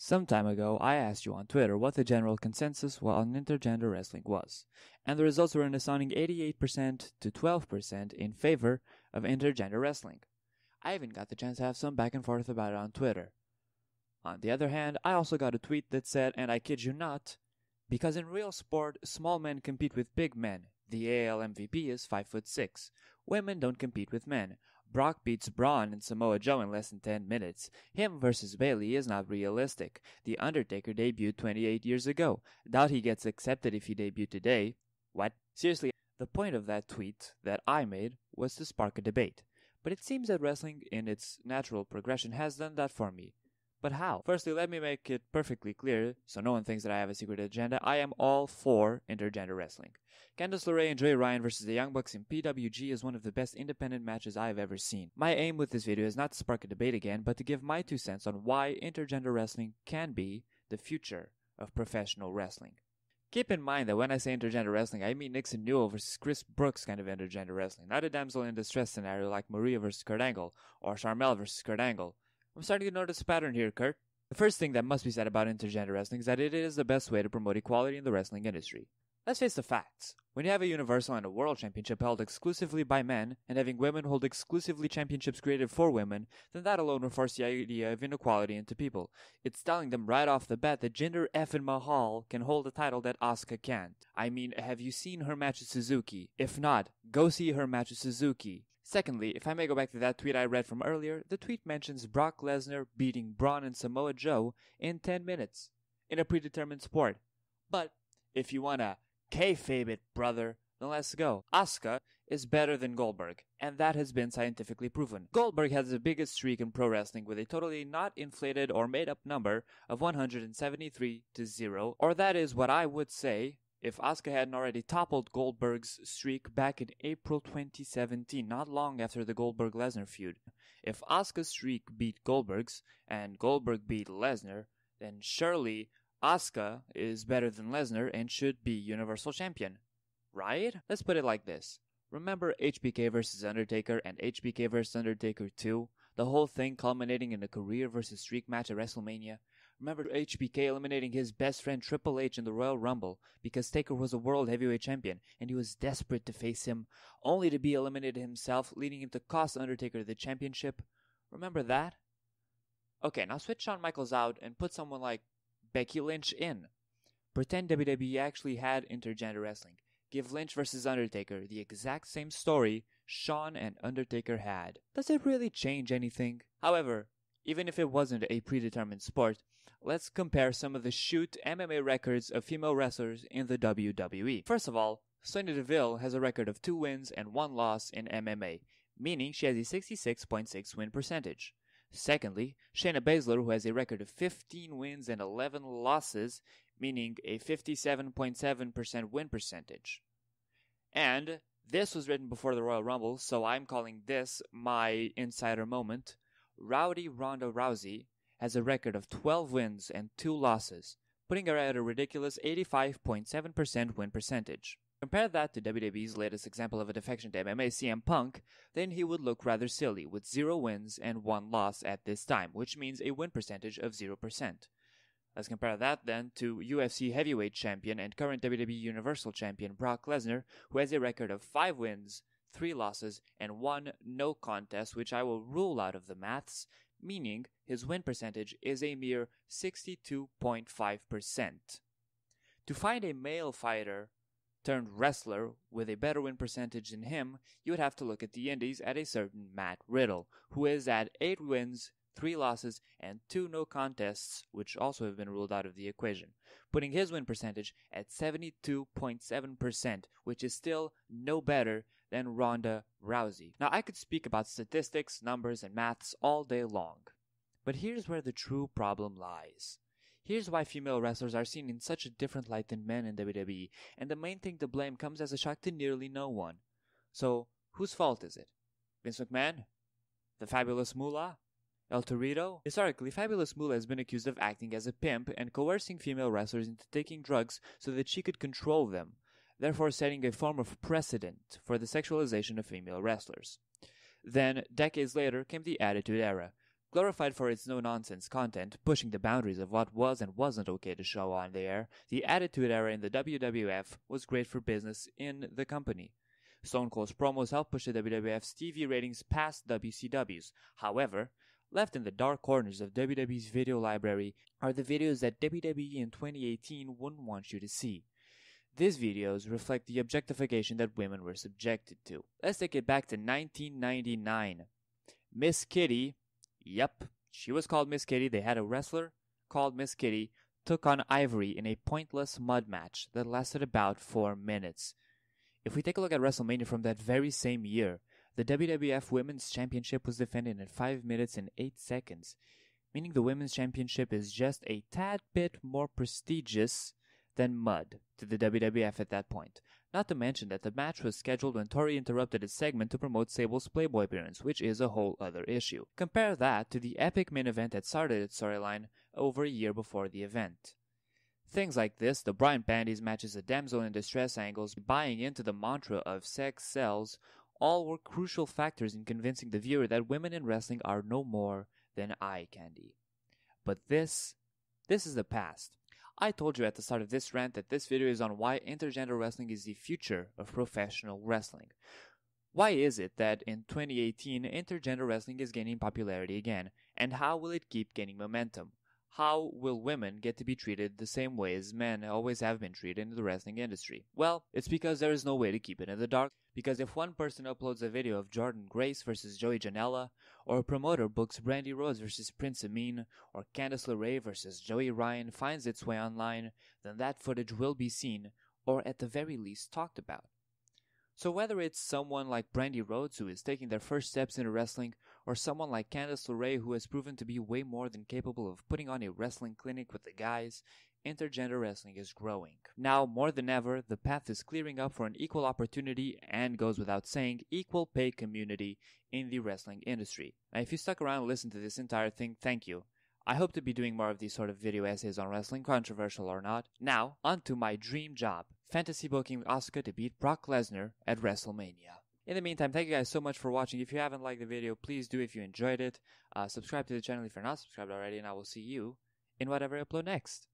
Some time ago, I asked you on Twitter what the general consensus on intergender wrestling was, and the results were an astounding 88% to 12% in favor of intergender wrestling. I even got the chance to have some back and forth about it on Twitter. On the other hand, I also got a tweet that said, and I kid you not, because in real sport, small men compete with big men. The AL MVP is 5'6". Women don't compete with men. Brock beats Braun and Samoa Joe in less than 10 minutes. Him versus Bayley is not realistic. The Undertaker debuted 28 years ago. Doubt he gets accepted if he debuted today. What? Seriously, the point of that tweet that I made was to spark a debate. But it seems that wrestling in its natural progression has done that for me. But how? Firstly, let me make it perfectly clear, so no one thinks that I have a secret agenda. I am all for intergender wrestling. Candice LeRae and Joey Ryan versus the Young Bucks in PWG is one of the best independent matches I have ever seen. My aim with this video is not to spark a debate again, but to give my 2 cents on why intergender wrestling can be the future of professional wrestling. Keep in mind that when I say intergender wrestling, I mean Nixon Newell versus Chris Brooks kind of intergender wrestling, not a damsel in distress scenario like Maria versus Kurt Angle or Sharmell versus Kurt Angle. I'm starting to notice a pattern here, Kurt. The first thing that must be said about intergender wrestling is that it is the best way to promote equality in the wrestling industry. Let's face the facts. When you have a Universal and a World Championship held exclusively by men, and having women hold exclusively championships created for women, then that alone will force the idea of inequality into people. It's telling them right off the bat that Jinder effing Mahal can hold a title that Asuka can't. I mean, have you seen her match with Suzuki? If not, go see her match with Suzuki. Secondly, if I may go back to that tweet I read from earlier, the tweet mentions Brock Lesnar beating Braun and Samoa Joe in 10 minutes in a predetermined sport. But if you wanna kayfabe it, brother, then let's go. Asuka is better than Goldberg, and that has been scientifically proven. Goldberg has the biggest streak in pro wrestling with a totally not inflated or made up number of 173-0, or that is what I would say if Asuka hadn't already toppled Goldberg's streak back in April 2017, not long after the Goldberg-Lesnar feud. If Asuka's streak beat Goldberg's, and Goldberg beat Lesnar, then surely Asuka is better than Lesnar and should be Universal Champion. Right? Let's put it like this. Remember HBK versus Undertaker and HBK versus Undertaker 2? The whole thing culminating in a career versus streak match at WrestleMania? Remember HBK eliminating his best friend Triple H in the Royal Rumble because Taker was a World Heavyweight Champion and he was desperate to face him, only to be eliminated himself, leading him to cost Undertaker the championship? Remember that? Okay, now switch Shawn Michaels out and put someone like Becky Lynch in. Pretend WWE actually had intergender wrestling. Give Lynch versus Undertaker the exact same story Shawn and Undertaker had. Does it really change anything? However, even if it wasn't a predetermined sport, let's compare some of the shoot MMA records of female wrestlers in the WWE. First of all, Sonya Deville has a record of 2 wins and 1 loss in MMA, meaning she has a 66.6 win percentage. Secondly, Shayna Baszler, who has a record of 15 wins and 11 losses, meaning a 57.7% win percentage. And this was written before the Royal Rumble, so I'm calling this my insider moment. Rowdy Ronda Rousey has a record of 12 wins and 2 losses, putting her at a ridiculous 85.7% win percentage. Compare that to WWE's latest example of a defection to MMA, CM Punk, then he would look rather silly, with 0 wins and 1 loss at this time, which means a win percentage of 0%. Let's compare that then to UFC heavyweight champion and current WWE Universal champion Brock Lesnar, who has a record of 5 wins, 3 losses, and 1 no contest, which I will rule out of the maths, meaning his win percentage is a mere 62.5%. To find a male fighter turned wrestler with a better win percentage than him, you would have to look at the indies at a certain Matt Riddle, who is at 8 wins, 3 losses, and 2 no contests, which also have been ruled out of the equation, putting his win percentage at 72.7%, which is still no better than Ronda Rousey. Now, I could speak about statistics, numbers, and maths all day long, but here's where the true problem lies. Here's why female wrestlers are seen in such a different light than men in WWE, and the main thing to blame comes as a shock to nearly no one. So, whose fault is it? Vince McMahon? The Fabulous Moolah? El Torito? Historically, Fabulous Moolah has been accused of acting as a pimp and coercing female wrestlers into taking drugs so that she could control them, therefore setting a form of precedent for the sexualization of female wrestlers. Then, decades later, came the Attitude Era. Glorified for its no-nonsense content, pushing the boundaries of what was and wasn't okay to show on the air, the Attitude Era in the WWF was great for business in the company. Stone Cold's promos helped push the WWF's TV ratings past WCW's. However, left in the dark corners of WWE's video library are the videos that WWE in 2018 wouldn't want you to see. These videos reflect the objectification that women were subjected to. Let's take it back to 1999. Miss Kitty, yep, she was called Miss Kitty. They had a wrestler called Miss Kitty, took on Ivory in a pointless mud match that lasted about 4 minutes. If we take a look at WrestleMania from that very same year, the WWF Women's Championship was defended in 5 minutes and 8 seconds, meaning the Women's Championship is just a tad bit more prestigious than mud to the WWF at that point. Not to mention that the match was scheduled when Tori interrupted a segment to promote Sable's Playboy appearance, which is a whole other issue. Compare that to the epic main event that started its storyline over a year before the event. Things like this, the Brian Bandy's matches, the damsel in distress angles, buying into the mantra of sex sells, all were crucial factors in convincing the viewer that women in wrestling are no more than eye candy. But this is the past. I told you at the start of this rant that this video is on why intergender wrestling is the future of professional wrestling. Why is it that in 2018 intergender wrestling is gaining popularity again, and how will it keep gaining momentum? How will women get to be treated the same way as men always have been treated in the wrestling industry? Well, it's because there is no way to keep it in the dark. Because if one person uploads a video of Jordan Grace versus Joey Janela, or a promoter books Brandy Rhodes versus Prince Amin, or Candice LeRae versus Joey Ryan finds its way online, then that footage will be seen, or at the very least talked about. So whether it's someone like Brandy Rhodes who is taking their first steps into wrestling, or someone like Candice LeRae who has proven to be way more than capable of putting on a wrestling clinic with the guys, intergender wrestling is growing. Now, more than ever, the path is clearing up for an equal opportunity and, goes without saying, equal pay community in the wrestling industry. Now, if you stuck around and listened to this entire thing, thank you. I hope to be doing more of these sort of video essays on wrestling, controversial or not. Now, on to my dream job, fantasy booking Asuka to beat Brock Lesnar at WrestleMania. In the meantime, thank you guys so much for watching. If you haven't liked the video, please do if you enjoyed it. Subscribe to the channel if you're not subscribed already, and I will see you in whatever I upload next.